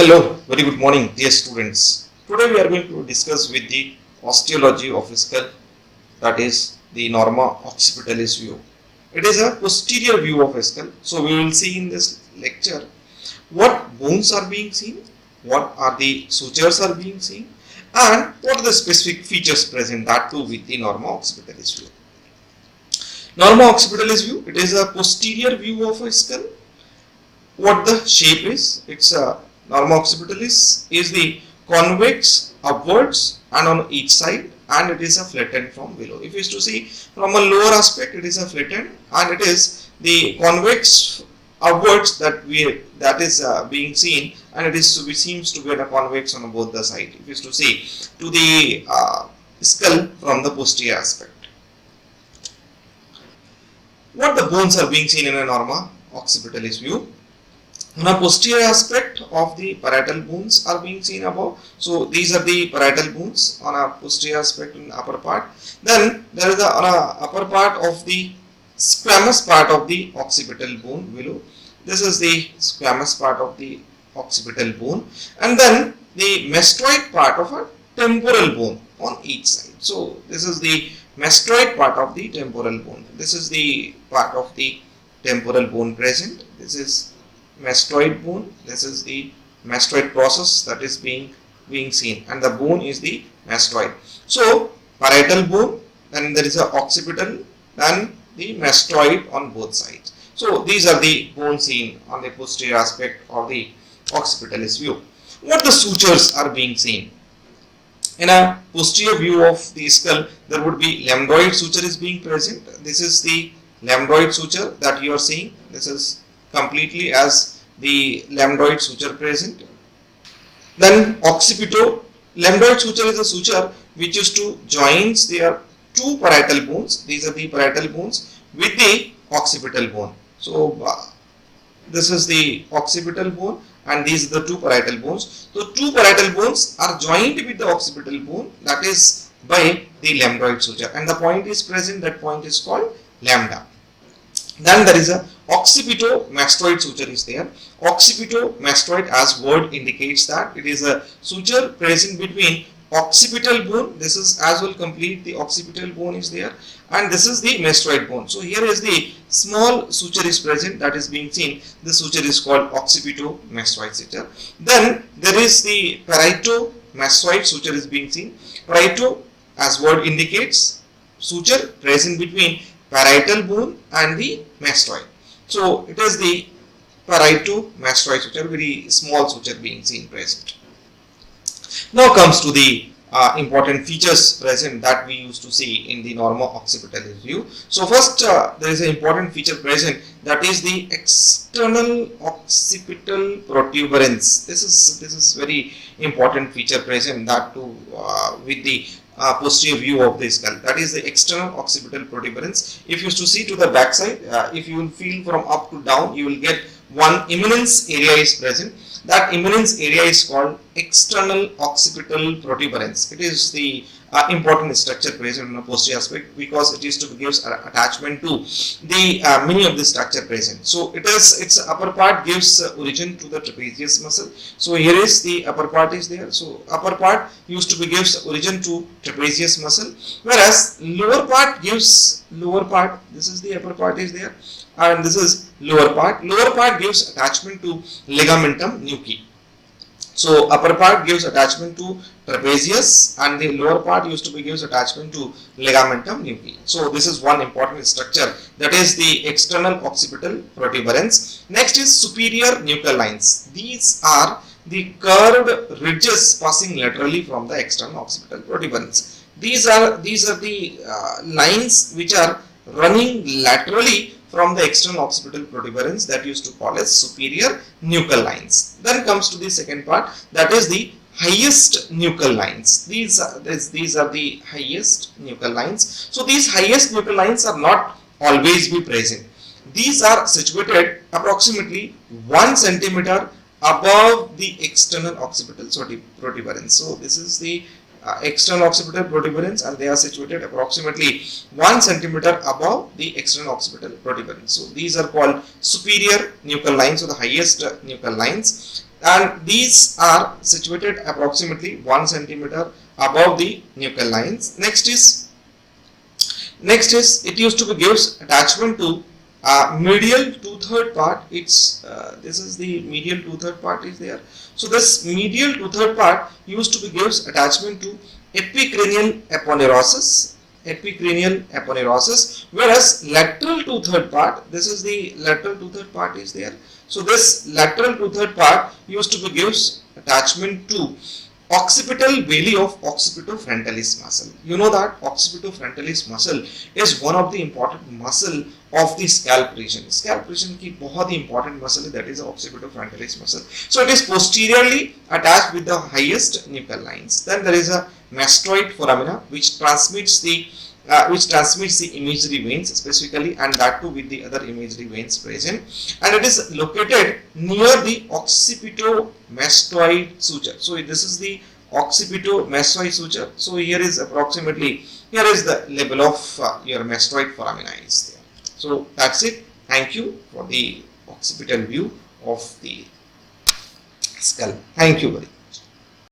Hello, very good morning, dear students. Today we are going to discuss with the osteology of skull, that is the norma occipitalis view. It is a posterior view of a skull. So we will see in this lecture what bones are being seen, what are the sutures are being seen, and what are the specific features present, that too with the norma occipitalis view. Norma occipitalis view, it is a posterior view of a skull. What the shape is? It's a norma occipitalis is the convex upwards and on each side, and it is a flattened from below. If you is to see from a lower aspect, it is a flattened, and it is the convex upwards that is being seen, and it seems to be a convex on both the side. If you is to see to the skull from the posterior aspect. What the bones are being seen in a norma occipitalis view? On a posterior aspect of the parietal bones are being seen above. So these are the parietal bones on a posterior aspect in the upper part. Then there is on a upper part of the squamous part of the occipital bone below. This is the squamous part of the occipital bone, and then the mastoid part of a temporal bone on each side. So this is the mastoid part of the temporal bone. This is the part of the temporal bone present. This is mastoid bone. This is the mastoid process that is being seen, and the bone is the mastoid. So parietal bone, then there is a occipital, then the mastoid on both sides. So these are the bones seen on the posterior aspect of the occipitalis view. What the sutures are being seen? In a posterior view of the skull, there would be lambdoid suture is being present. This is the lambdoid suture that you are seeing. This is completely as the lambdoid suture present. Then occipito, lambdoid suture is a suture which used to joins their two parietal bones. These are the parietal bones with the occipital bone. So this is the occipital bone, and these are the two parietal bones. So two parietal bones are joined with the occipital bone, that is by the lambdoid suture, and the point is present. That point is called lambda. Then there is a occipito-mastoid suture is there. Occipito-mastoid, as word indicates, that it is a suture present between occipital bone. This is as well complete. The occipital bone is there, and this is the mastoid bone. So here is the small suture is present that is being seen. The suture is called occipito-mastoid suture. Then there is the parieto-mastoid suture is being seen. Parieto, as word indicates, suture present between parietal bone and the mastoid. So it is the parieto-mastoid suture, very small suture being seen present. Now comes to the important features present that we used to see in the norma occipitalis view. So first there is an important feature present, that is the external occipital protuberance. This is very important feature present, that too with the posterior view of the skull, that is the external occipital protuberance. If you used to see to the back side, if you will feel from up to down, you will get one eminence area is present. That eminence area is called external occipital protuberance. It is the important structure present in the posterior aspect, because it is to gives attachment to the many of the structure present. So it is, its upper part gives origin to the trapezius muscle. So here is the upper part is there. So upper part used to be gives origin to trapezius muscle, whereas lower part gives lower part. This is the upper part is there, and this is lower part. Lower part gives attachment to ligamentum nuchae. So upper part gives attachment to trapezius, and the lower part used to be gives attachment to ligamentum nuchae. So this is one important structure, that is the external occipital protuberance. Next is superior nuchal lines. These are the curved ridges passing laterally from the external occipital protuberance. These are the lines which are running laterally from the external occipital protuberance, that used to call as superior nuchal lines. Then comes to the second part, that is the highest nuchal lines. These are the highest nuchal lines. So these highest nuchal lines are not always be present. These are situated approximately 1 centimeter above the external occipital protuberance. So this is the external occipital protuberance, and they are situated approximately 1 centimeter above the external occipital protuberance. So these are called superior nuchal lines, or the highest nuchal lines, and these are situated approximately 1 centimeter above the nuchal lines. Next is it used to be gives attachment to medial 2/3 part. It's this is the medial 2/3 part is there. So this medial 2/3 part used to be gives attachment to epicranial aponeurosis, whereas lateral 2/3 part, this is the lateral 2/3 part is there. So this lateral 2/3 part used to be gives attachment to occipital belly of occipitofrontalis muscle. You know that occipitofrontalis muscle is one of the important muscle of the scalp region. Scalp region की बहुत ही important muscle है, that is occipitofrontalis muscle. So it is posteriorly attached with the highest nuchal lines. Then there is a mastoid foramina which transmits the imaginary veins specifically, and that too with the other imaginary veins present, and it is located near the occipitomastoid suture. So this is the occipitomastoid suture. So here is approximately, here is the level of your mastoid foramina is there. So that's it. Thank you for the occipital view of the skull. Thank you very much.